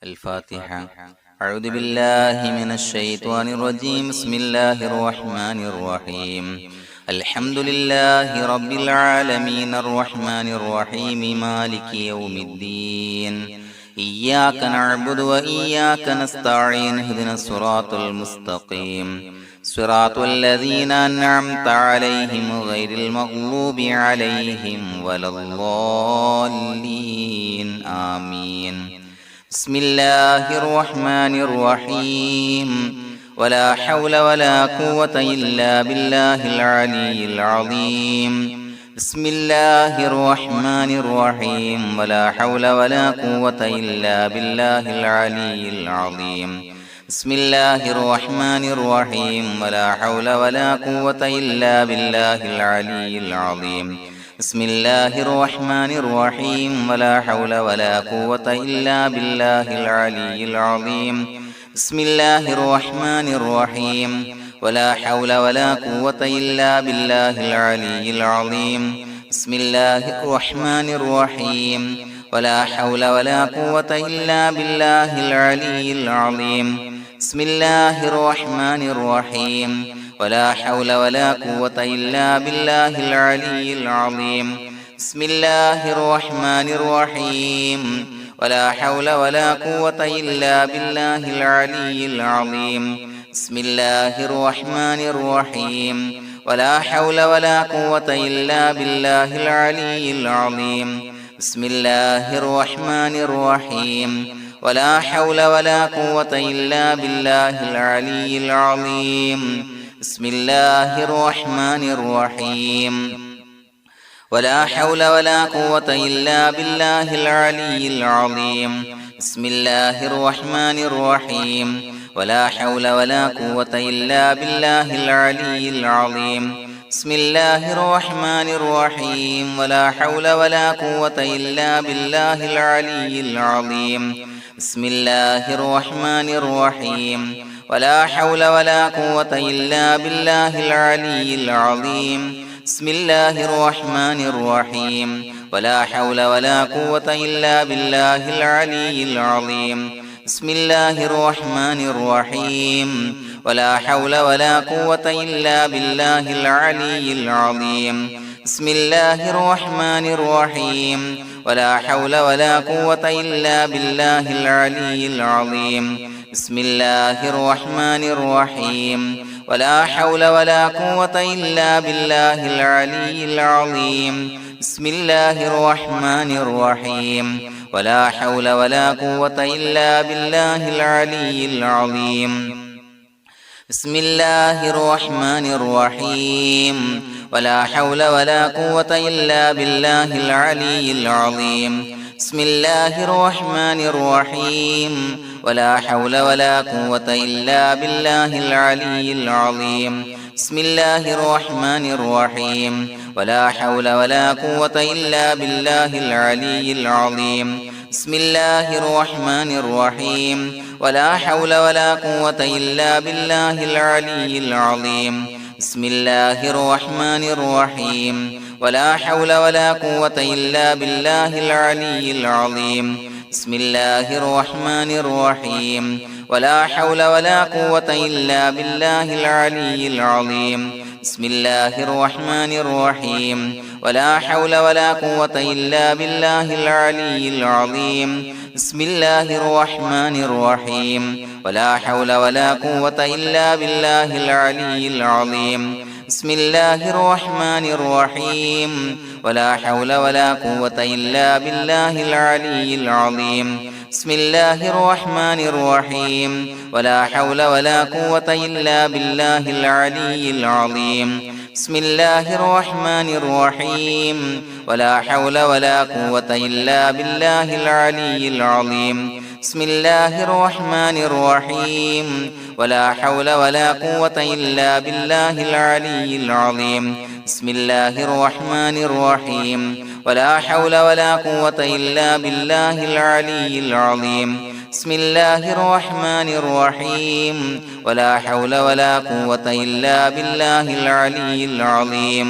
الفاتحة. أعوذ بالله من الشيطان الرجيم. بسم الله الرحمن الرحيم. الحمد لله رب العالمين الرحمن الرحيم مالك يوم الدين. إياك نعبد وإياك نستعين. اهدنا الصراط المستقيم صراط الذين أنعمت عليهم غير المغضوب عليهم ولا الضالين. آمين. بسم الله الرحمن الرحيم. ولا حول ولا قوة إلا بالله العلي العظيم. بسم الله الرحمن الرحيم. ولا حول ولا قوة إلا بالله العلي العظيم. بسم الله الرحمن الرحيم. ولا حول ولا قوة إلا بالله العلي العظيم. بسم الله الرحمن الرحيم. ولا حول ولا قوة إلا بالله العلي العظيم. بسم الله الرحمن الرحيم. ولا حول ولا قوة إلا بالله العلي العظيم. بسم الله الرحمن الرحيم. ولا حول ولا قوة إلا بالله العلي العظيم. بسم الله الرحمن الرحيم. ولا حول ولا قوة إلا بالله العلي العظيم. بسم الله الرحمن الرحيم. ولا حول ولا قوة إلا بالله العلي العظيم. بسم الله الرحمن الرحيم. ولا حول ولا قوة إلا بالله العلي العظيم. بسم الله الرحمن الرحيم. ولا حول ولا قوة إلا بالله العلي العظيم. بسم الله الرحمن الرحيم. ولا حول ولا قوة إلا بالله العلي العظيم. بسم الله الرحمن الرحيم. ولا حول ولا قوة إلا بالله العلي العظيم. بسم الله الرحمن الرحيم. ولا حول ولا قوة إلا بالله العلي العظيم. بسم الله الرحمن الرحيم. ولا حول ولا قوة إلا بالله العلي العظيم. بسم الله الرحمن الرحيم. ولا حول ولا قوة إلا بالله العلي العظيم. بسم الله الرحمن الرحيم. ولا حول ولا قوة إلا بالله العلي العظيم. بسم الله الرحمن الرحيم. ولا حول ولا قوة إلا بالله العلي العظيم. بسم الله الرحمن الرحيم. ولا حول ولا قوة إلا بالله العلي العظيم. بسم الله الرحمن الرحيم. ولا حول ولا قوة إلا بالله العلي العظيم. بسم الله الرحمن الرحيم. ولا حول ولا قوة إلا بالله العلي العظيم. بسم الله الرحمن الرحيم. ولا حول ولا قوة إلا بالله العلي العظيم. بسم الله الرحمن الرحيم. ولا حول ولا قوة إلا بالله العلي العظيم. بسم الله الرحمن الرحيم. ولا حول ولا قوة إلا بالله العلي العظيم. بسم الله الرحمن الرحيم. ولا حول ولا قوة إلا بالله العلي العظيم. بسم الله الرحمن الرحيم. ولا حول ولا قوة إلا بالله العلي العظيم. بسم الله الرحمن الرحيم. ولا حول ولا قوة إلا بالله العلي العظيم. بسم الله الرحمن الرحيم. ولا حول ولا قوة إلا بالله العلي العظيم. بسم الله الرحمن الرحيم. ولا حول ولا قوة إلا بالله العلي العظيم. بسم الله الرحمن الرحيم. ولا حول ولا قوة إلا بالله العلي العظيم. بسم الله الرحمن الرحيم. ولا حول ولا قوة إلا بالله العلي العظيم. بسم الله الرحمن الرحيم. ولا حول ولا قوة إلا بالله العلي العظيم. بسم الله الرحمن الرحيم. ولا حول ولا قوة إلا بالله العلي العظيم. بسم الله الرحمن الرحيم. ولا حول ولا قوة إلا بالله العلي العظيم.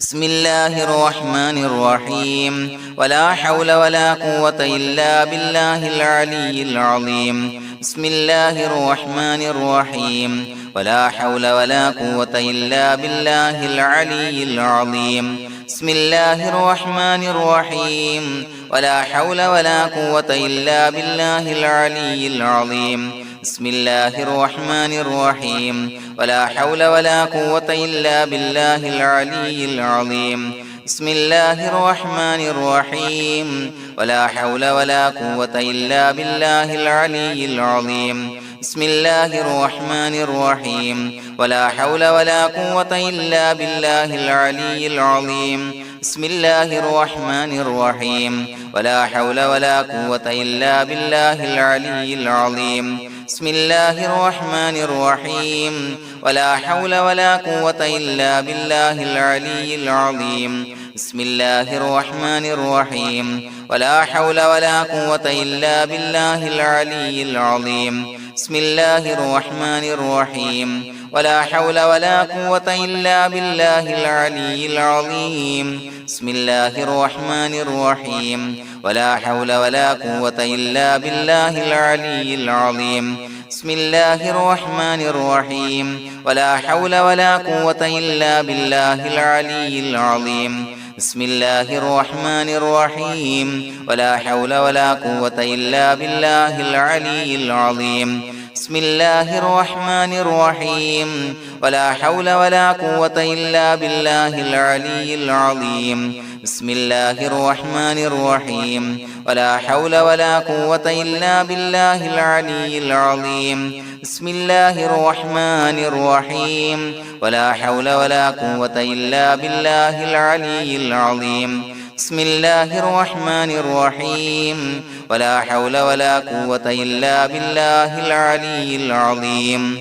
بسم الله الرحمن الرحيم ولا حول ولا قوة إلا بالله العلي العظيم بسم الله الرحمن الرحيم ولا حول ولا قوة إلا بالله العلي العظيم بسم الله الرحمن الرحيم ولا حول ولا قوة إلا بالله العلي العظيم بسم الله الرحمن الرحيم ولا حول ولا قوة إلا بالله العلي العظيم بسم الله الرحمن الرحيم ولا حول ولا قوة إلا بالله العلي العظيم بسم الله الرحمن الرحيم ولا حول ولا قوة إلا بالله العلي العظيم بسم الله الرحمن الرحيم ولا حول ولا قوة إلا بالله العلي العظيم بسم الله الرحمن الرحيم ولا حول ولا قوة إلا بالله العلي العظيم بسم الله الرحمن الرحيم ولا حول ولا قوة إلا بالله العلي العظيم بسم الله الرحمن الرحيم ولا حول ولا قوة إلا بالله العلي العظيم بسم الله الرحمن الرحيم ولا حول ولا قوة إلا بالله العلي العظيم بسم الله الرحمن الرحيم ولا حول ولا قوة إلا بالله العلي العظيم بسم الله الرحمن الرحيم ولا حول ولا قوة إلا بالله العلي العظيم بسم الله الرحمن الرحيم ولا حول ولا قوة إلا بالله العلي العظيم بسم الله الرحمن الرحيم ولا حول ولا قوة إلا بالله العلي العظيم بسم الله الرحمن الرحيم ولا حول ولا قوة إلا بالله العلي العظيم بسم الله الرحمن الرحيم ولا حول ولا قوة إلا بالله العلي العظيم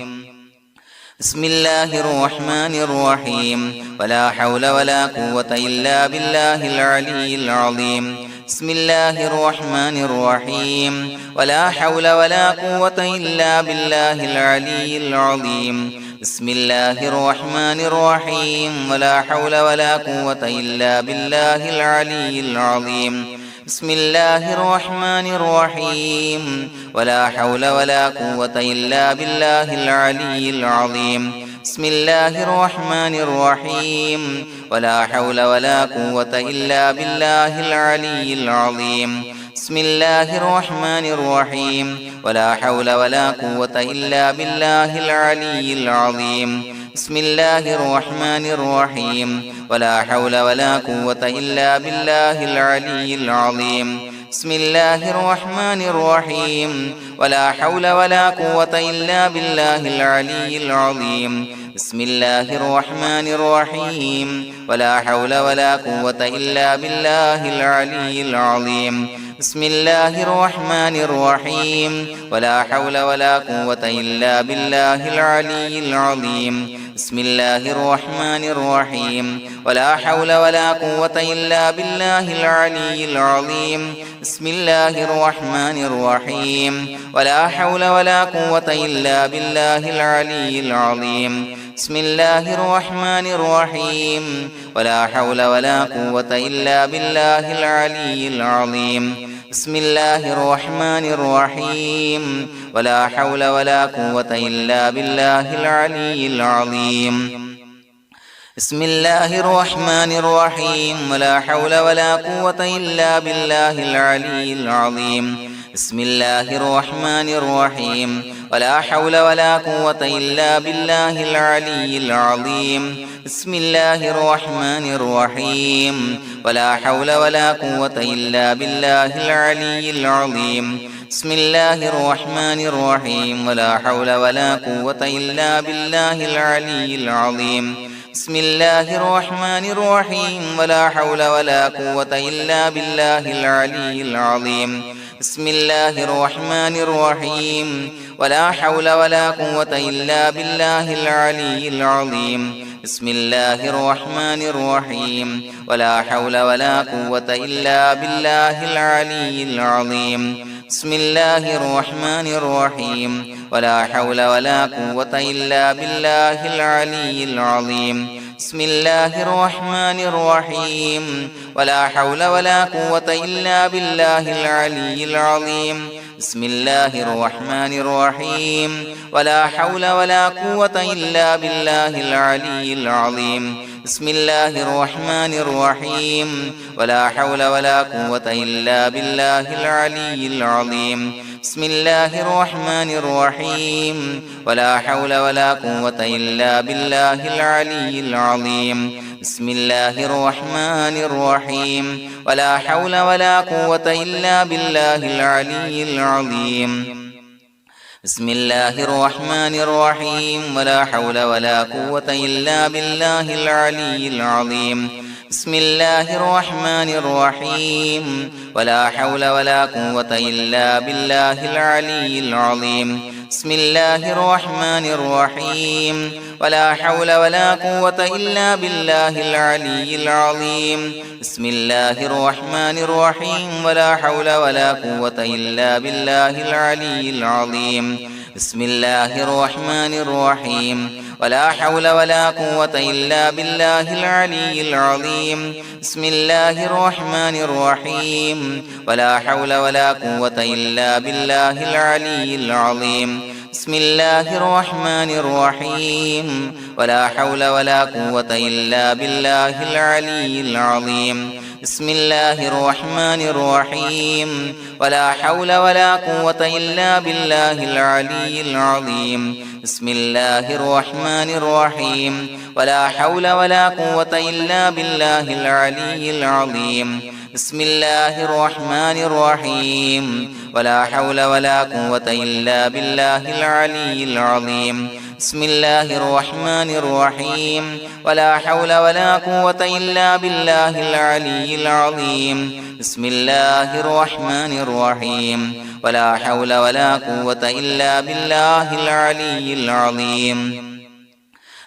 بسم الله الرحمن الرحيم ولا حول ولا قوة إلا بالله العلي العظيم بسم الله الرحمن الرحيم ولا حول ولا قوة إلا بالله العلي العظيم بسم الله الرحمن الرحيم ولا حول ولا قوة إلا بالله العلي العظيم بسم الله الرحمن الرحيم ولا حول ولا قوة إلا بالله العلي العظيم بسم الله الرحمن الرحيم ولا حول ولا قوة إلا بالله العلي العظيم بسم الله الرحمن الرحيم ولا حول ولا قوة إلا بالله العلي العظيم بسم الله الرحمن الرحيم ولا حول ولا قوة إلا بالله العلي العظيم بسم الله الرحمن الرحيم ولا حول ولا قوة إلا بالله العلي العظيم بسم الله الرحمن الرحيم ولا حول ولا قوة إلا بالله العلي العظيم بسم الله الرحمن الرحيم ولا حول ولا قوة إلا بالله العلي العظيم بسم الله الرحمن الرحيم ولا حول ولا قوة إلا بالله العلي العظيم بسم الله الرحمن الرحيم ولا حول ولا قوة إلا بالله العلي العظيم بسم الله الرحمن الرحيم ولا حول ولا قوة إلا بالله العلي العظيم بسم الله الرحمن الرحيم ولا حول ولا قوة إلا بالله العلي العظيم بسم الله الرحمن الرحيم ولا حول ولا قوة إلا بالله العلي العظيم بسم الله الرحمن الرحيم ولا حول ولا قوة إلا بالله العلي العظيم بسم الله الرحمن الرحيم ولا حول ولا قوة إلا بالله العلي العظيم بسم الله الرحمن الرحيم ولا حول ولا قوة إلا بالله العلي العظيم بسم الله الرحمن الرحيم ولا حول ولا قوة إلا بالله العلي العظيم بسم الله الرحمن الرحيم ولا حول ولا قوة إلا بالله العلي العظيم بسم الله الرحمن الرحيم ولا حول ولا قوة إلا بالله العلي العظيم بسم الله الرحمن الرحيم ولا حول ولا قوة إلا بالله العلي العظيم بسم الله الرحمن الرحيم ولا حول ولا قوة إلا بالله العلي العظيم بسم الله الرحمن الرحيم ولا حول ولا قوة إلا بالله العلي العظيم بسم الله الرحمن الرحيم ولا حول ولا قوة إلا بالله العلي العظيم بسم الله الرحمن الرحيم ولا حول ولا قوة إلا بالله العلي العظيم بسم الله الرحمن الرحيم ولا حول ولا قوة إلا بالله العلي العظيم بسم الله الرحمن الرحيم ولا حول ولا قوة إلا بالله العلي العظيم بسم الله الرحمن الرحيم ولا حول ولا قوة إلا بالله العلي العظيم بسم الله الرحمن الرحيم ولا حول ولا قوة إلا بالله العلي العظيم بسم الله الرحمن الرحيم ولا حول ولا قوة إلا بالله العلي العظيم بسم الله الرحمن الرحيم ولا حول ولا قوة إلا بالله العلي العظيم بسم الله الرحمن الرحيم ولا حول ولا قوة إلا بالله العلي العظيم بسم الله الرحمن الرحيم ولا حول ولا قوة إلا بالله العلي العظيم بسم الله الرحمن الرحيم ولا حول ولا قوة إلا بالله العلي العظيم بسم الله الرحمن الرحيم ولا حول ولا قوة إلا بالله العلي العظيم بسم الله الرحمن الرحيم ولا حول ولا قوة إلا بالله العلي العظيم بسم الله الرحمن الرحيم ولا حول ولا قوة إلا بالله العلي العظيم بسم الله الرحمن الرحيم ولا حول ولا قوة إلا بالله العلي العظيم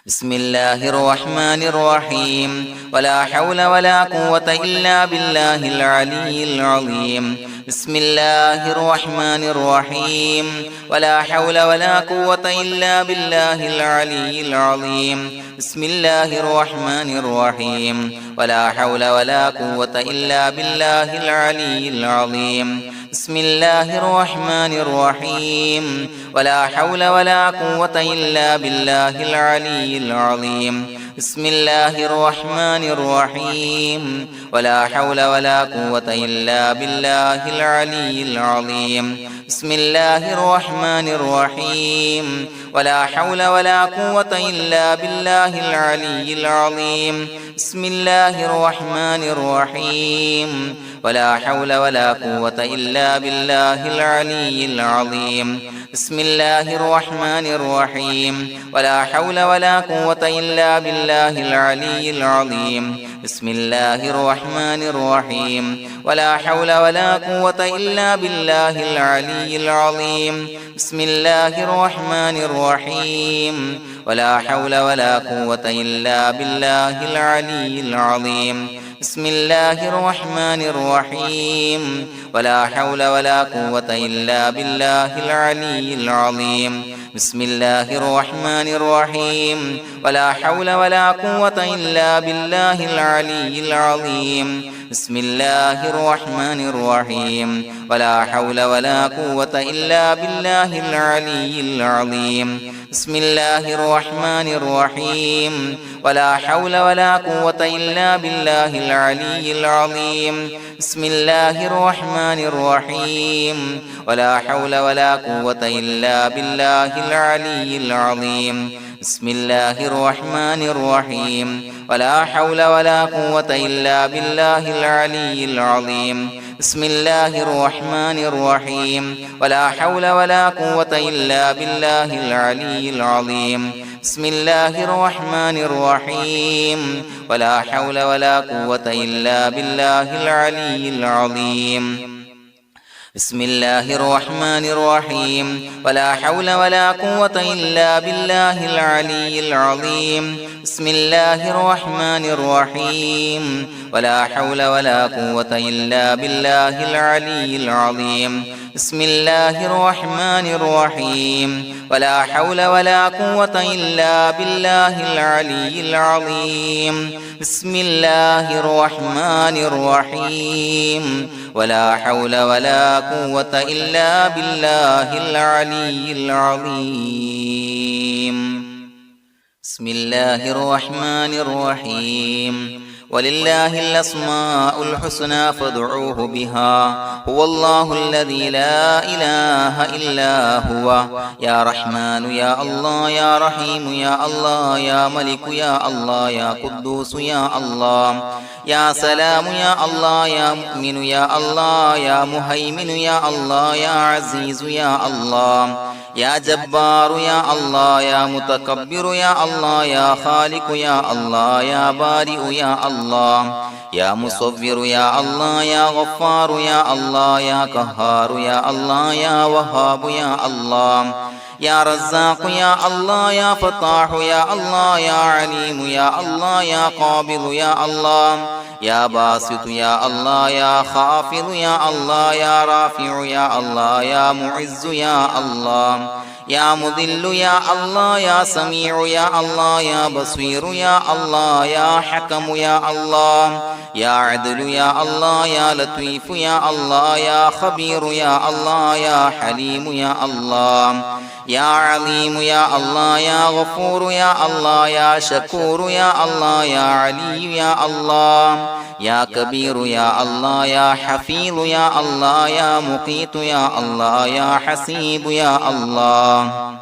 بسم الله الرحمن الرحيم ولا حول ولا قوة إلا بالله العلي العظيم بسم الله الرحمن الرحيم ولا حول ولا قوة إلا بالله العلي العظيم بسم الله الرحمن الرحيم ولا حول ولا قوة إلا بالله العلي العظيم بسم الله الرحمن الرحيم ولا حول ولا قوة إلا بالله العلي العظيم بسم الله الرحمن الرحيم ولا حول ولا قوة إلا بالله العلي العظيم بسم الله الرحمن الرحيم ولا حول ولا قوة إلا بالله العلي العظيم بسم الله الرحمن الرحيم ولا حول ولا قوة إلا بالله العلي العظيم بسم الله الرحمن الرحيم ولا حول ولا قوة إلا بالله العلي العظيم بسم الله الرحمن الرحيم ولا حول ولا قوة إلا بالله العلي العظيم بسم الله الرحمن الرحيم ولا حول ولا قوة إلا بالله العلي العظيم بسم الله الرحمن الرحيم ولا حول ولا قوة إلا بالله العلي العظيم بسم الله الرحمن الرحيم ولا حول ولا قوة إلا بالله العلي العظيم بسم الله الرحمن الرحيم ولا حول ولا قوة إلا بالله العلي العظيم بسم الله الرحمن الرحيم ولا حول ولا قوة إلا بالله العلي العظيم بسم الله الرحمن الرحيم ولا حول ولا قوة إلا بالله العلي العظيم بسم الله الرحمن الرحيم ولا حول ولا قوة إلا بالله العلي العظيم بسم الله الرحمن الرحيم ولا حول ولا قوة إلا بالله العلي العظيم بسم الله الرحمن الرحيم ولا حول ولا قوة إلا بالله العلي العظيم بسم الله الرحمن الرحيم ولا حول ولا قوة إلا بالله العلي العظيم بسم الله الرحمن الرحيم ولا حول ولا قوة إلا بالله العلي العظيم بسم الله الرحمن الرحيم ولا حول ولا قوة إلا بالله العلي العظيم بسم الله الرحمن الرحيم ولا حول ولا قوة إلا بالله العلي العظيم بسم الله الرحمن الرحيم ولله الأسماء الحسنى فادعوه بها هو الله الذي لا إله إلا هو يا رحمن يا الله يا رحيم يا الله يا ملك يا الله يا قدوس يا الله يا سلام يا الله يا مؤمن يا الله يا مهيمن يا الله يا عزيز يا الله يا جبار يا الله يا متكبر يا الله يا خالق يا الله يا بارئ يا الله يا مصور يا الله يا غفار يا الله يا قهار يا الله يا وهاب يا الله يا رزاق يا الله يا فتاح يا الله يا عليم يا الله يا قابض يا الله يا باسط يا الله يا خافض يا الله يا رافع يا الله يا معز يا الله يا مذل يا الله يا سميع يا الله يا بصير يا الله يا حكم يا الله يا عدل يا الله يا لطيف يا الله يا خبير يا الله يا حليم يا الله يا عليم يا الله يا غفور يا الله يا شكور يا الله يا علي يا الله يا كبير يا الله يا حفيظ يا الله يا مقيت يا الله يا حسيب يا الله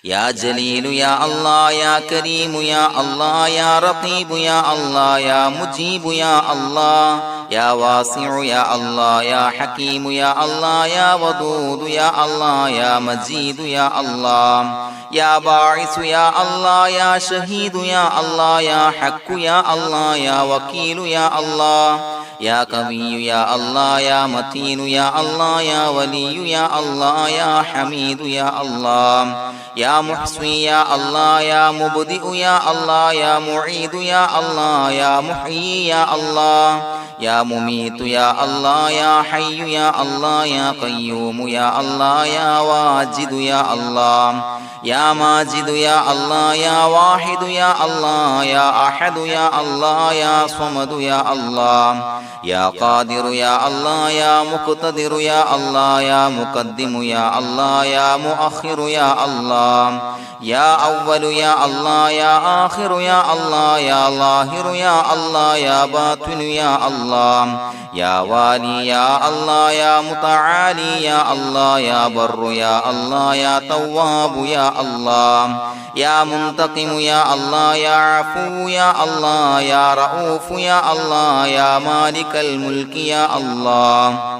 يا جليل يا الله يا كريم يا الله يا رقيب يا الله يا مجيب يا الله يا واسع يا الله يا حكيم يا الله يا ودود يا الله يا مجيد يا الله يا باعث يا الله يا شهيد يا الله يا حق يا الله يا وكيل يا الله يا قوي يا الله يا متين يا الله يا ولي يا الله يا حميد يا الله يا محصي يا الله يا مبدئ يا الله يا معيد يا الله يا محيي يا الله يا مميت يا الله يا حي يا الله يا قيوم يا الله يا واجد يا الله يا ماجد يا الله يا واحد يا الله يا أحد يا الله يا صمد يا الله يا قادر يا الله يا مقتدر يا الله يا مقدم يا الله يا مؤخر يا الله يا أول يا الله يا آخر يا الله يا ظاهر يا الله يا باطن يا الله يا والي يا الله يا متعالي يا الله يا بر يا الله يا تواب يا الله يا منتقم يا الله يا عفو يا الله يا رؤوف يا الله يا مالك الملك يا الله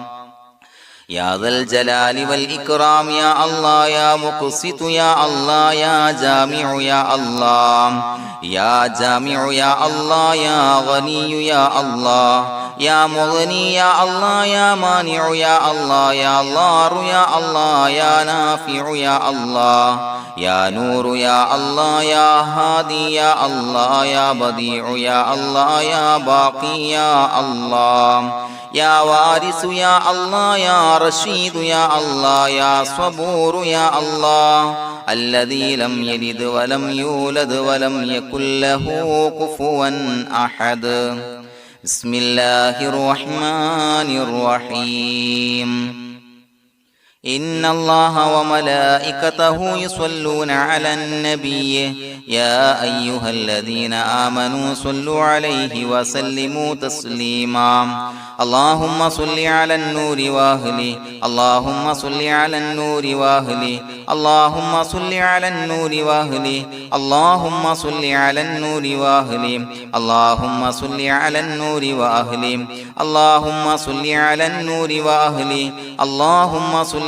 يا ذا الجلال والإكرام يا الله يا مقسط يا الله يا جامع يا الله يا جامع يا الله يا غني يا الله يا مغني يا الله يا مانع يا الله يا ضار يا الله يا نافع يا الله يا نور يا الله يا هادي يا الله يا بديع يا الله يا باقي يا الله يا وارث يا الله يا رشيد يا الله يا صبور يا الله الذي لم يلد ولم يولد ولم يكن له كفوا أحد بسم الله الرحمن الرحيم إن الله وملائكته يصلون على النبي يا أيها الذين آمنوا صلوا عليه وسلموا تسليما اللهم صل على النور وأهله اللهم صل على النور وأهله اللهم صل على النور وأهله اللهم صل على النور وأهله اللهم صل على النور وأهله اللهم صل على النور وأهله اللهم صل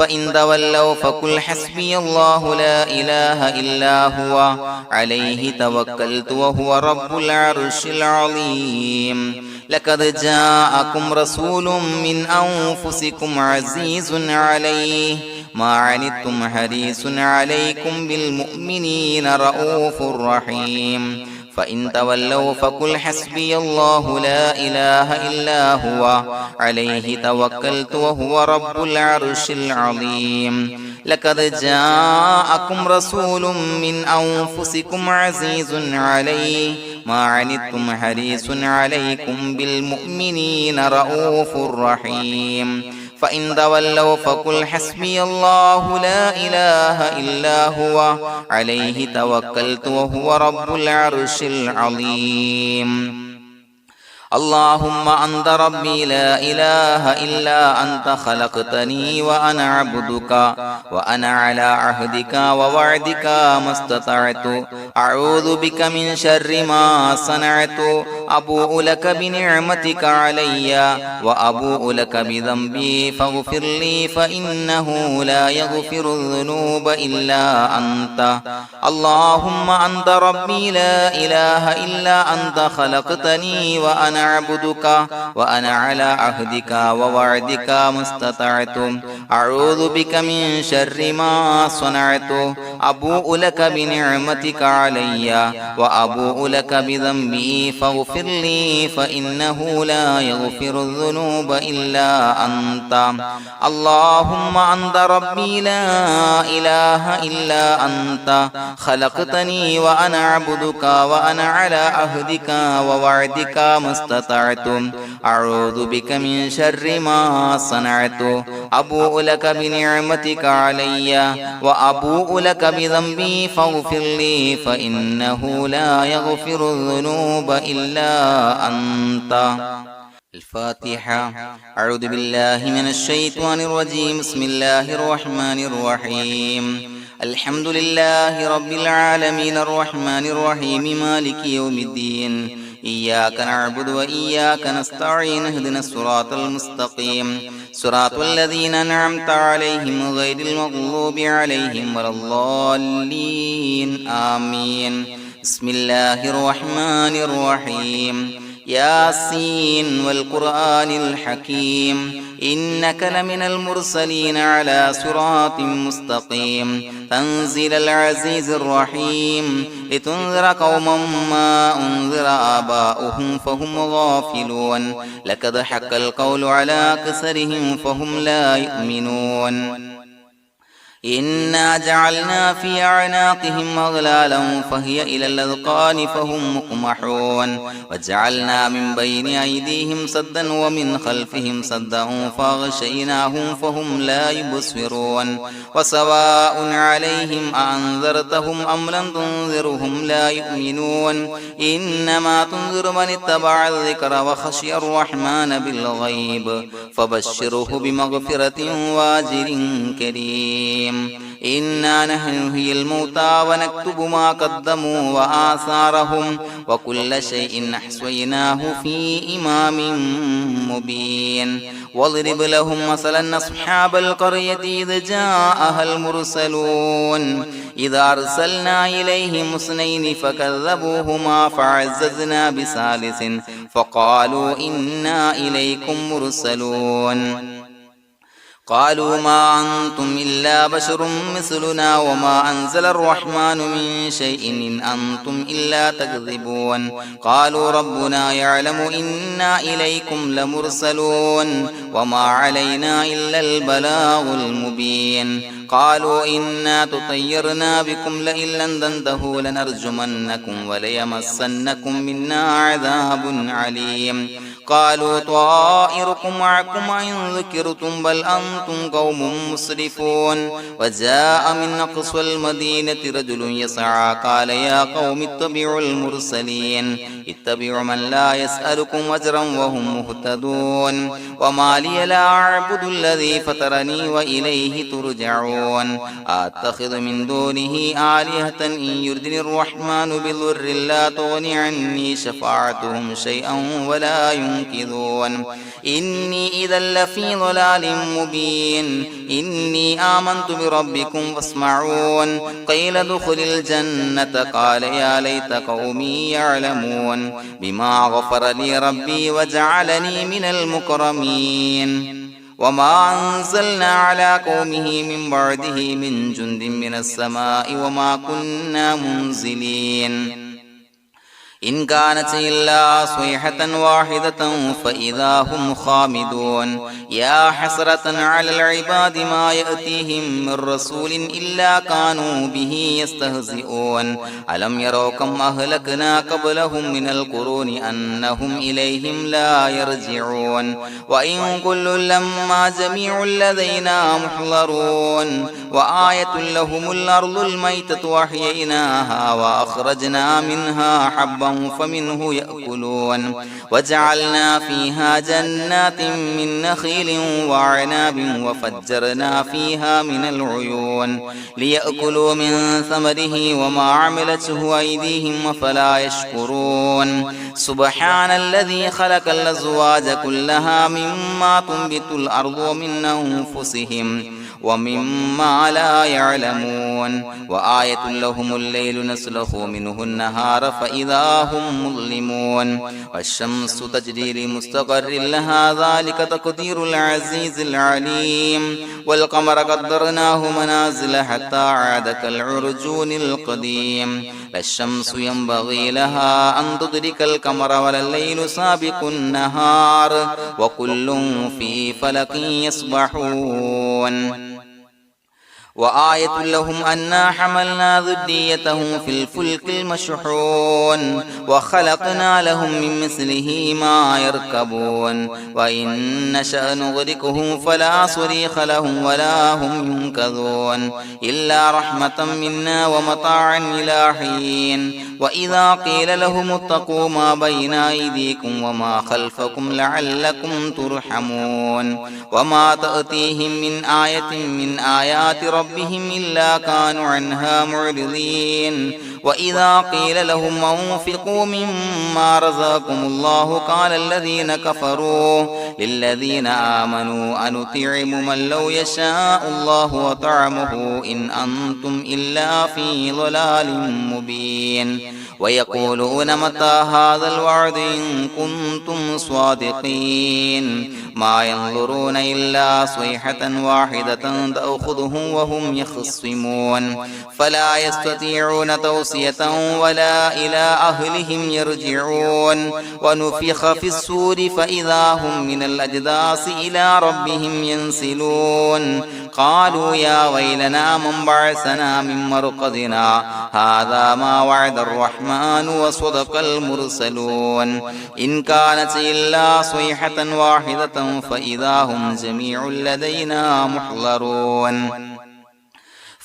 فإن تولوا فقل حسبي الله لا إله إلا هو عليه توكلت وهو رب العرش العظيم لقد جاءكم رسول من أنفسكم عزيز عليه ما عنتم حريص عليكم بالمؤمنين رؤوف رحيم فإن تولوا فقل حسبي الله لا إله إلا هو عليه توكلت وهو رب العرش العظيم لقد جاءكم رسول من أنفسكم عزيز عليه ما عنتم حريص عليكم بالمؤمنين رؤوف رحيم فإن تولوا فقل حسبي الله لا إله إلا هو عليه توكلت وهو رب العرش العظيم اللهم أنت ربي لا إله إلا أنت خلقتني وأنا عبدك وأنا على عهدك ووعدك ما استطعت أعوذ بك من شر ما صنعت أبوء لك بنعمتك علي وأبوء لك بذنبي فاغفر لي فإنه لا يغفر الذنوب إلا أنت اللهم أنت ربي لا إله إلا أنت خلقتني وأنا عبدك وأنا على عهدك ووعدك ما استطعت أعوذ بك من شر ما صنعت أبوء لك بنعمتك علي وأبوء لك بذنبي فاغفر لي فإنه لا يغفر الذنوب إلا أنت اللهم أنت ربي لا إله إلا أنت خلقتني وأنا عبدك وأنا على عهدك ووعدك ما استطعت أعوذ بك من شر ما صنعت أبوء لك بنعمتك علي وأبوء لك بذنبي فاغفر لي فإنه لا يغفر الذنوب إلا أنت الفاتحة أعوذ بالله من الشيطان الرجيم بسم الله الرحمن الرحيم الحمد لله رب العالمين الرحمن الرحيم مالك يوم الدين إياك نعبد وإياك نستعين اهدنا الصراط المستقيم صراط الذين أنعمت عليهم غير المغضوب عليهم ولا الضالين آمين بسم الله الرحمن الرحيم ياسين والقرآن الحكيم إنك لمن المرسلين على صراط مستقيم تنزيل العزيز الرحيم لتنذر قوما ما أنذر آباؤهم فهم غافلون لقد حق القول على أكثرهم فهم لا يؤمنون إنا جعلنا في أعناقهم أغلالا فهي إلى الأذقان فهم مقمحون وجعلنا من بين أيديهم سدا ومن خلفهم سدا فأغشيناهم فهم لا يبصرون وسواء عليهم أأنذرتهم أم لم تنذرهم لا يؤمنون إنما تنذر من اتبع الذكر وخشي الرحمن بالغيب فبشره بمغفرة وأجر كريم إنا نحن نحيي الموتى ونكتب ما قدموا وآثارهم وكل شيء أحصيناه في إمام مبين واضرب لهم مثلا أصحاب القرية إذ جاءها المرسلون إذا أرسلنا إليهم اثنين فكذبوهما فعززنا بثالث فقالوا إنا إليكم مرسلون قالوا ما أنتم إلا بشر مثلنا وما أنزل الرحمن من شيء إن أنتم إلا تكذبون قالوا ربنا يعلم إنا إليكم لمرسلون وما علينا إلا البلاغ المبين قالوا إنا تطيرنا بكم لئن لم تنتهوا لنرجمنكم وليمسنكم منا عذاب عليم قالوا طائركم معكم إن ذكرتم بل أنتم قوم مسرفون وجاء من أقصى المدينة رجل يسعى قال يا قوم اتبعوا المرسلين اتبعوا من لا يسألكم أجرا وهم مهتدون وما لي لا أعبد الذي فطرني وإليه ترجعون أتخذ من دونه آلهة إن يردني الرحمن بضر لا تغني عني شفاعتهم شيئا ولا ينصرون ينكثون إني إذا لفي ضلال مبين إني آمنت بربكم فاسمعون قيل ادخل الجنة قال يا ليت قومي يعلمون بما غفر لي ربي وجعلني من المكرمين وما أنزلنا على قومه من بعده من جند من السماء وما كنا منزلين إن كانت إلا صيحة واحدة فإذا هم خامدون يا حسرة على العباد ما يأتيهم من رسول إلا كانوا به يستهزئون ألم يروا كم أهلكنا قبلهم من القرون أنهم إليهم لا يرجعون وإن كل لما جميع لدينا محضرون وآية لهم الأرض الميتة وأحييناها وأخرجنا منها حبا فمنه يأكلون وجعلنا فيها جنات من نخيل وعناب وفجرنا فيها من العيون ليأكلوا من ثمره وما عملته أيديهم فلا يشكرون سبحان الذي خلق الأزواج كلها مما تنبت الأرض ومن أنفسهم ومما لا يعلمون وآية لهم الليل نسلخ منه النهار فإذا هم مظلمون والشمس تجري لمستقر لها ذلك تقدير العزيز العليم والقمر قدرناه منازل حتى عاد كالعرجون القديم لا الشمس ينبغي لها أن تدرك القمر ولا الليل سابق النهار وكل في فلك يسبحون وآية لهم أنا حملنا ذريتهم في الفلك المشحون وخلقنا لهم من مثله ما يركبون وإن نشأ نغرقهم فلا صريخ لهم ولا هم ينقذون إلا رحمة منا ومتاعا إلى حين وإذا قيل لهم اتقوا ما بين أيديكم وما خلفكم لعلكم ترحمون وما تأتيهم من آية من آيات ربهم إلا كانوا عنها معرضين وإذا قيل لهم أنفقوا مما رزقكم الله قال الذين كفروا للذين آمنوا أنطعم من لو يشاء الله وطعمه إن أنتم إلا في ضلال مبين ويقولون متى هذا الوعد إن كنتم صادقين ما ينظرون إلا صيحة واحدة تأخذهم وهم يخصمون فلا يستطيعون توصية ولا إلى أهلهم يرجعون ونفخ في الصور فإذا هم من الأجداث إلى ربهم ينسلون قالوا يا ويلنا من بعثنا من مرقدنا هذا ما وعد الرحمن وصدق المرسلون إن كانت إلا صيحة واحدة فإذا هم جميع لدينا محضرون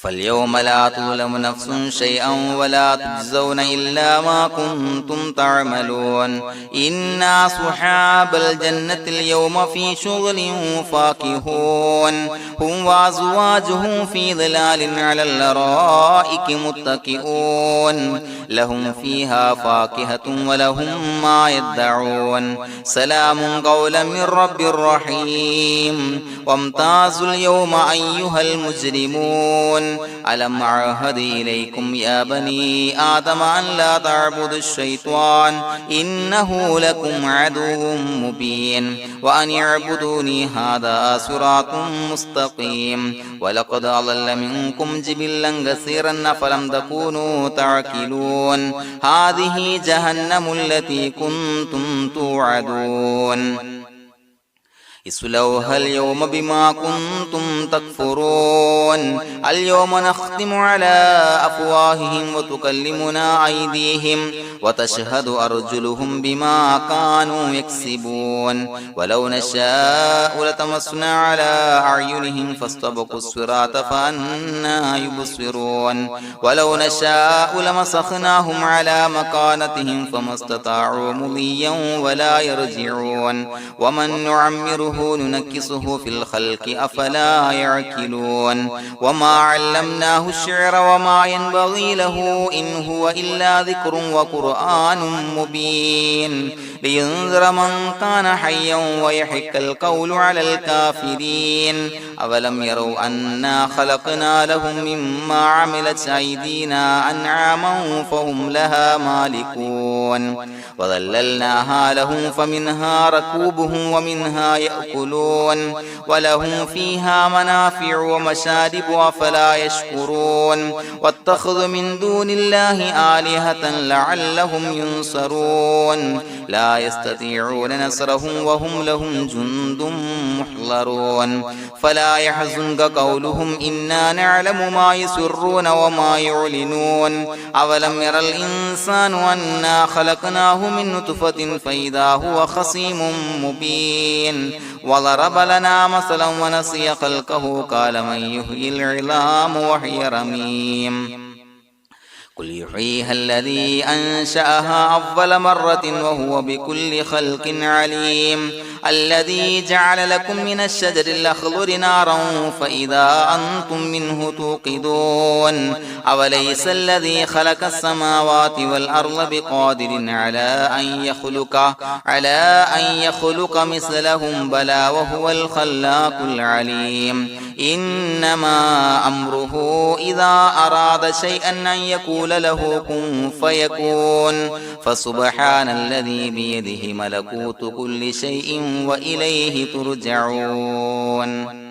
فاليوم لا تظلم نفس شيئا ولا تجزون إلا ما كنتم تعملون إنا أصحاب الجنة اليوم في شغل فاكهون هم وأزواجهم في ظلال على الأرائك متكئون لهم فيها فاكهة ولهم ما يدعون سلام قولا من رب رحيم وامتازوا اليوم أيها المجرمون ألم أعهد إليكم يا بني آدم أن لا تعبدوا الشيطان إنه لكم عدو مبين وأن اعبدوني هذا صراط مستقيم ولقد أضل منكم جبلا كثيرا فلم تكونوا تعقلون هذه جهنم التي كنتم توعدون اصلوها اليوم بما كنتم تكفرون اليوم نختم على أفواههم وتكلمنا أيديهم وتشهد أرجلهم بما كانوا يكسبون ولو نشاء لتمسنا على أعينهم فاستبقوا الصراط فأنى يبصرون ولو نشاء لمسخناهم على مكانتهم فما استطاعوا مضيا ولا يرجعون ومن نعمره نعمره ننكسه في الخلق أفلا يعقلون وما علمناه الشعر وما ينبغي له إن هو إلا ذكر وقرآن مبين لينذر من كان حيا ويحق القول على الكافرين أولم يروا أنا خلقنا لهم مما عملت أيدينا أنعاما فهم لها مالكون وظللناها لهم فمنها ركوبهم ومنها يأكلون ولهم فيها منافع ومشارب أفلا يشكرون واتخذوا من دون الله آلهة لعلهم ينصرون لا يستطيعون نصرهم وهم لهم جند محضرون فلا يحزنك قولهم إنا نعلم ما يسرون وما يعلنون أولم ير الإنسان أنا خلقناه من نطفة فإذا هو خصيم مبين وضرب لنا مثلا ونسي خلقه قال من يحيي العظام وهي رميم قل يحييها الذي أنشأها أول مرة وهو بكل خلق عليم الذي جعل لكم من الشجر الأخضر نارا فإذا أنتم منه توقدون أوليس الذي خلق السماوات والأرض بقادر على أن يخلق مثلهم بلى وهو الخلاق العليم إنما أمره إذا أراد شيئا أن يقول له كن فيكون فسبحان الذي بيده ملكوت كل شيء وإليه ترجعون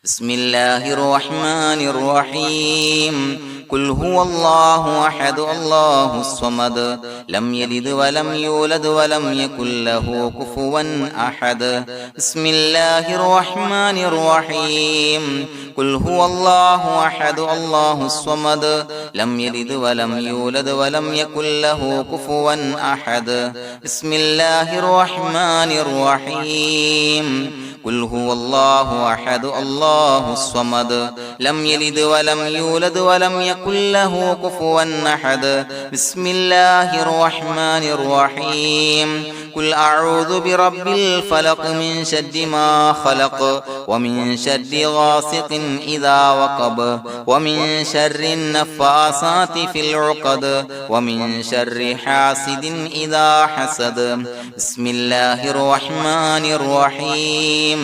بسم الله الرحمن الرحيم قل هو الله أحد الله الصمد لم يلد ولم يولد ولم يكن له كفوا أحد بسم الله الرحمن الرحيم قل هو الله أحد الله الصمد لم يلد ولم يولد ولم يكن له كفوا أحد بسم الله الرحمن الرحيم قل هو الله أحد الله الصمد لم يلد ولم يولد ولم يكن له كفوا أحد بسم الله الرحمن الرحيم قل أعوذ برب الفلق من شر ما خلق ومن شر غاسق إذا وقب ومن شر النفاثات في العقد ومن شر حاسد إذا حسد بسم الله الرحمن الرحيم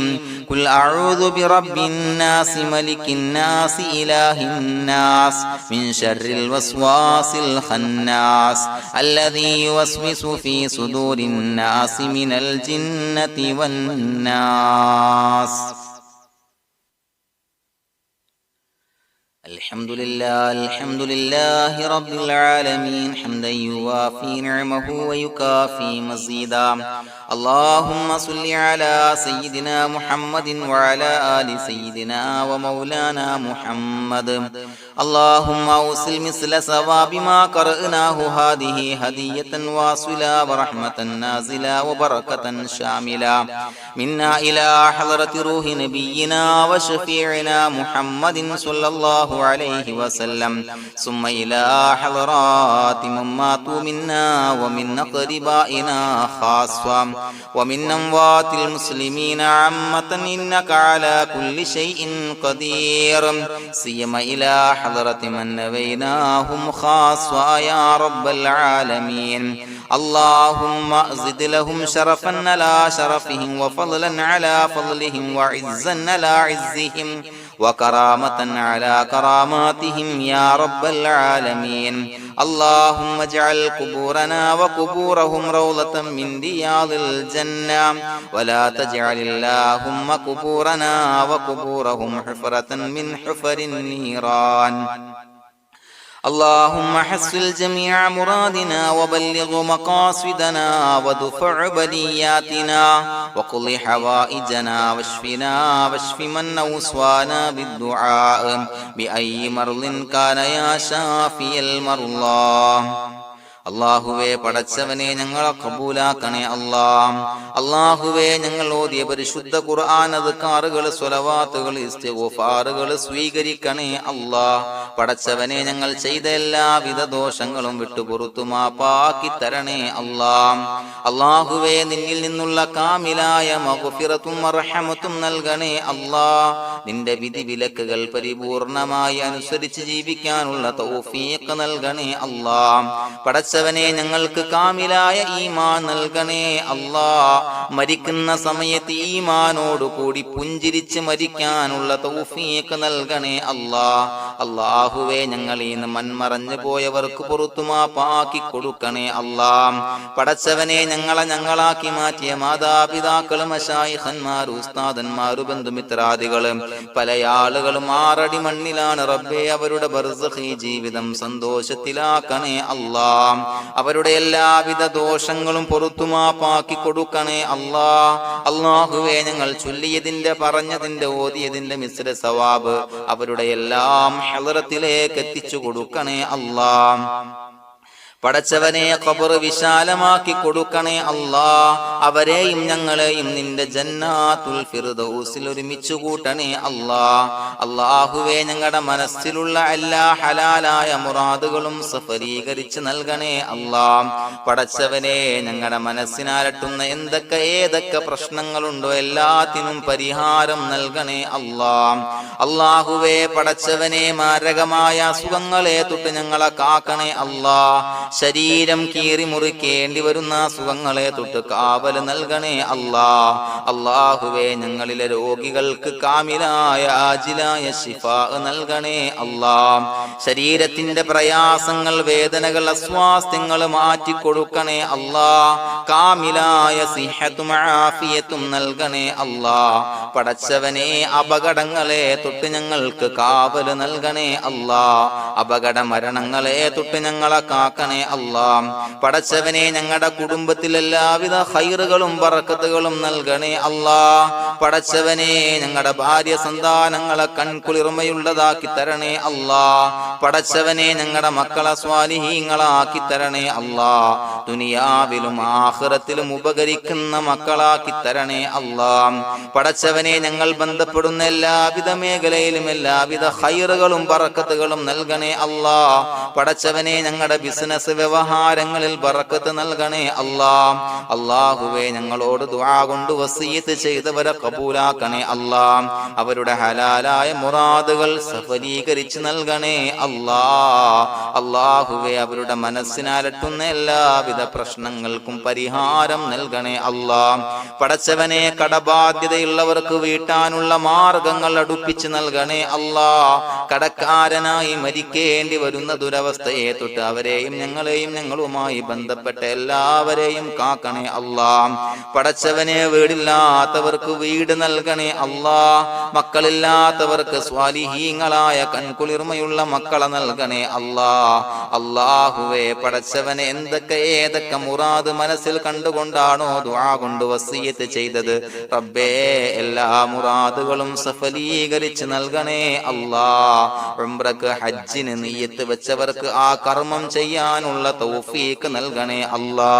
قل أعوذ برب الناس ملك الناس إله الناس من شر الوسواس الخناس الذي يوسوس في صدور الناس من الجنة والناس الحمد لله رب العالمين حمدا يوافي نعمه ويكافي مزيدا اللهم صل على سيدنا محمد وعلى آل سيدنا ومولانا محمد اللهم أوصل مثل ثواب ما قرأناه هذه هدية واصلة ورحمة نازلة وبركة شاملة منا إلى حضرة روح نبينا وشفيعنا محمد صلى الله عليه وسلم ثم إلى حضرات من ماتوا منا ومن أقربائنا خاصة ومن أموات المسلمين عامة إنك على كل شيء قدير سيما إلى حضرة من نبيناهم خاصة يا رب العالمين اللهم زد لهم شرفا على شرفهم وفضلا على فضلهم وعزا على عزهم وكرامة على كراماتهم يا رب العالمين اللهم اجعل قبورنا وقبورهم روضة من رياض الجنة ولا تجعل اللهم قبورنا وقبورهم حفرة من حفر النيران اللهم حصل جميع مرادنا وبلغ مقاصدنا ودفع بلياتنا وقض حوائجنا واشفنا واشف من أوصانا بالدعاء بأي مرض كان يا شافي المرضى അല്ലാഹുവേ പടച്ചവനെ ഞങ്ങളെ ഖബൂലാക്കണേ അല്ലാ. അല്ലാഹുവേ ഞങ്ങൾ ഓതിയ പരിശുദ്ധ ഖുർആൻ അദ്കാറുകൾ സ്വലവാത്തുകൾ ഇസ്തിഗ്ഫാറുകൾ സ്വീകരിക്കണേ അല്ലാ. പടച്ചവനെ ഞങ്ങൾ ചെയ്ത എല്ലാവിധ ദോഷങ്ങളും വിട്ടുപുറത്തു മാപ്പാക്കി തരണേ അല്ലാ. അല്ലാഹുവേ നിന്നിൽ നിന്നുള്ള കാമിലായ മഗ്ഫിറത്തും റഹ്മത്തും നൽകണേ അല്ലാ. നിന്റെ വിധി വിലക്കുകൾ പരിപൂർണമായി അനുസരിച്ച് ജീവിക്കാനുള്ള തൗഫീഖ് നൽകണേ അല്ലാ. പടച്ചവനെ ഞങ്ങൾക്ക് കാമിലായ ഈമാൻ നൽകണേ അല്ലാ. മരിക്കുന്ന സമയത്ത് ഈമാനോട് കൂടി പുഞ്ചിരിച്ച് മരിക്കാനുള്ള തൗഫീഖ് നൽകണേ അല്ലാ. അല്ലാഹുവേ ഞങ്ങളിൽ നിന്ന് മൺമറഞ്ഞു പോയവർക്ക് പുറത്തു മാപ്പാക്കി കൊടുക്കണേ അല്ലാ. പടച്ചവനെ ഞങ്ങളാക്കി മാറ്റിയ മാതാപിതാക്കളും മശായിഖന്മാരും ഉസ്താദന്മാരും ബന്ധുമിത്രാദികളും പല ആളുകളും 6 അടി മണ്ണിലാണ് റബ്ബേ. അവരുടെ ബർസഖി ജീവിതം സന്തോഷത്തിലാക്കണേ അല്ലാ. അവരുടെ എല്ലാവിധ ദോഷങ്ങളും പുറത്തു മാപ്പാക്കി കൊടുക്കണേ അല്ലാ. അല്ലാഹുവേ ഞങ്ങൾ ചൊല്ലിയതിന്റെ പറഞ്ഞതിന്റെ ഓതിയതിന്റെ മിശ്ര സവാബ് അവരുടെ എല്ലാം ഹളറത്തിലേക്ക് എത്തിച്ചു കൊടുക്കണേ അല്ലാ. പടച്ചവനെ ഖബർ വിശാലമാക്കി കൊടുക്കണേ അല്ലാ. അവരെയും ഞങ്ങളെയും നിന്റെ ജന്നാത്തുൽ ഫിർദൗസിൽ ഒരുമിച്ച് കൂട്ടണേ അല്ലാ. അല്ലാഹുവേ ഞങ്ങളുടെ മനസ്സിലുള്ള എല്ലാ ഹലാലായ മുറാദുകളും സഫലീകരിച്ച് നൽകണേ അല്ലാ. പടച്ചവനെ ഞങ്ങളുടെ മനസ്സിനാലട്ടുന്ന ഏതൊക്കെ പ്രശ്നങ്ങളുണ്ടോ എല്ലാത്തിനും പരിഹാരം നൽകണേ അല്ലാ. അല്ലാഹുവേ പടച്ചവനെ മാരകമായ അസുഖങ്ങളെ തൊട്ട് ഞങ്ങളെ കാക്കണേ അല്ലാ. ശരീരം കീറി മുറിക്കേണ്ടി വരുന്ന അസുഖങ്ങളെ തൊട്ട് കാവൽ നൽകണേ അല്ലാ. അല്ലാഹുവേ ഞങ്ങളിലെ രോഗികൾക്ക് കാമിലായ ആജിലായ ശിഫാ നൽകണേ അല്ലാ. ശരീരത്തിന്റെ പ്രയാസങ്ങൾ വേദനകൾ അസ്വാസ്ഥ്യങ്ങൾ മാറ്റിക്കൊടുക്കണേ അല്ലാ. കാമിലായ സിഹത്തും ആഫിയത്തും നൽകണേ അല്ലാ. പടച്ചവനെ അപകടങ്ങളെ തൊട്ട് ഞങ്ങൾക്ക് കാവൽ നൽകണേ അല്ലാ. അപകട മരണങ്ങളെ തൊട്ട് ഞങ്ങളെ കാക്കണേ അല്ലാ. പടച്ചവനെ ഞങ്ങളുടെ കുടുംബത്തിൽ എല്ലാവിധ ഖൈറുകളും ബറക്കത്തുകളും നൽകണേ അല്ലാ. പടച്ചവനെ ഞങ്ങളുടെ ഭാര്യ സന്താനങ്ങളെ കൺകുളിർമയുള്ളതാക്കി തരണേ അല്ലാ. പടച്ചവനെ ഞങ്ങളുടെ മക്കളെ സ്വാലിഹീങ്ങളാക്കി തരണേ അല്ലാ. ദുനിയാവിലും ആഖിറത്തിലും ഉപകരിക്കുന്ന മക്കളാക്കി തരണേ അല്ലാ. പടച്ചവനെ ഞങ്ങൾ ബന്ധപ്പെടുന്ന എല്ലാവിധ മേഖലയിലും എല്ലാവിധ ഖൈറുകളും ബറക്കത്തുകളും നൽകണേ അല്ലാ. പടച്ചവനെ ഞങ്ങളുടെ ബിസിനസ് വ്യവഹാരങ്ങളിൽ ബറക്കത്ത് നൽകണേ അല്ലാ. അല്ലാഹുവേ ഞങ്ങളോട് ദുആ കൊണ്ട് വസിയത്ത് ചെയ്തവരെ കബൂലാക്കണേ അല്ലാ. അവരുടെ ഹലാലായ മുറാദുകൾ സഫലീകരിച്ച് നൽകണേ അല്ലാ. അല്ലാഹുവേ അവരുടെ മനസ്സിനാലട്ടുന്ന എല്ലാവിധ പ്രശ്നങ്ങൾക്കും പരിഹാരം നൽകണേ അല്ലാ. പടച്ചവനെ കടബാധ്യതയുള്ളവർക്ക് വീട്ടാനുള്ള മാർഗങ്ങൾ അടുപ്പിച്ച് നൽകണേ അല്ലാ. കടക്കാരനായി മരിക്കേണ്ടി വരുന്ന ദുരവസ്ഥയെ തൊട്ട് അവരെയും ഞങ്ങളെയും ഞങ്ങളുമായി ബന്ധപ്പെട്ട എല്ലാവരെയും കാക്കണേ അല്ലാ. പടച്ചവനെ വീടില്ലാത്തവർക്ക് വീട് നൽകണേ അല്ലാ. മക്കളില്ലാത്തവർക്ക് സ്വാലിഹീങ്ങളായ കൺകുളിർമയുള്ള മക്കളെ നൽകണേ അല്ലാ. അല്ലാഹുവേ പടച്ചവനെ ഏതൊക്കെ മുറാദ് മനസ്സിൽ കണ്ടുകൊണ്ടാണോ ദുആ കൊണ്ട് വസിയത്ത് ചെയ്തത് റബ്ബേ എല്ലാ മുറാദുകളും സഫലീകരിച്ച് നൽകണേ അല്ലാ. ഉംറക്ക് ഹജ്ജിന് നിയ്യത്ത് വെച്ചവർക്ക് ആ കർമ്മം ചെയ്യാനുള്ള തൗഫീഖ് നൽകണേ അല്ലാ.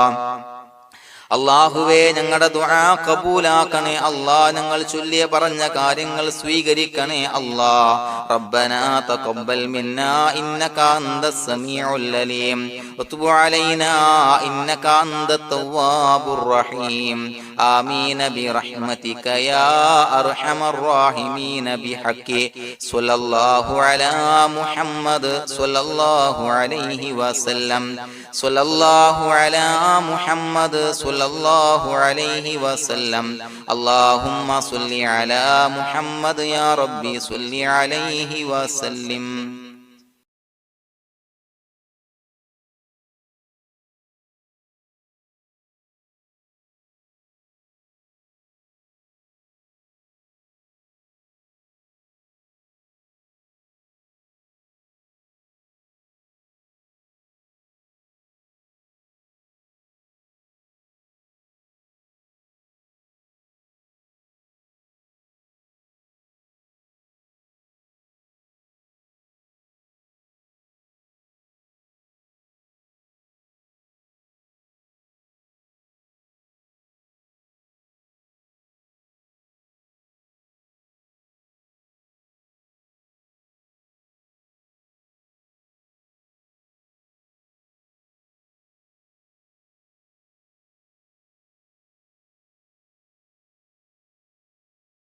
അല്ലാഹുവേ ഞങ്ങളുടെ ദുആ ഖബൂലാക്കണേ അല്ലാ. ഞങ്ങൾ ചൊല്ലിയ പറഞ്ഞ കാര്യങ്ങൾ സ്വീകരിക്കണേ അല്ലാ. റബ്ബനാ തഖബ്ബൽ മിന്നാ ഇന്നക അന്തസ് സമീഉൽ അലീം വതുബ് അലൈനാ ഇന്നക അന്തത് തവ്വാബുർ റഹീം. ആമീൻ ബിറഹ്മതിക യാ അർഹമർ റഹീമീൻ ബിഹഖി സ്വല്ലല്ലാഹു അലാ മുഹമ്മദ് സ്വല്ലല്ലാഹു അലൈഹി വസല്ലം. സ്വല്ലല്ലാഹു അലാ മുഹമ്മദ് സ്വല്ലല്ലാഹു അലൈഹി വസല്ലം. അല്ലാഹുമ്മ സ്വല്ലി അലാ മുഹമ്മദ് യാ റബ്ബി സ്വല്ലി അലൈഹി വസല്ലം.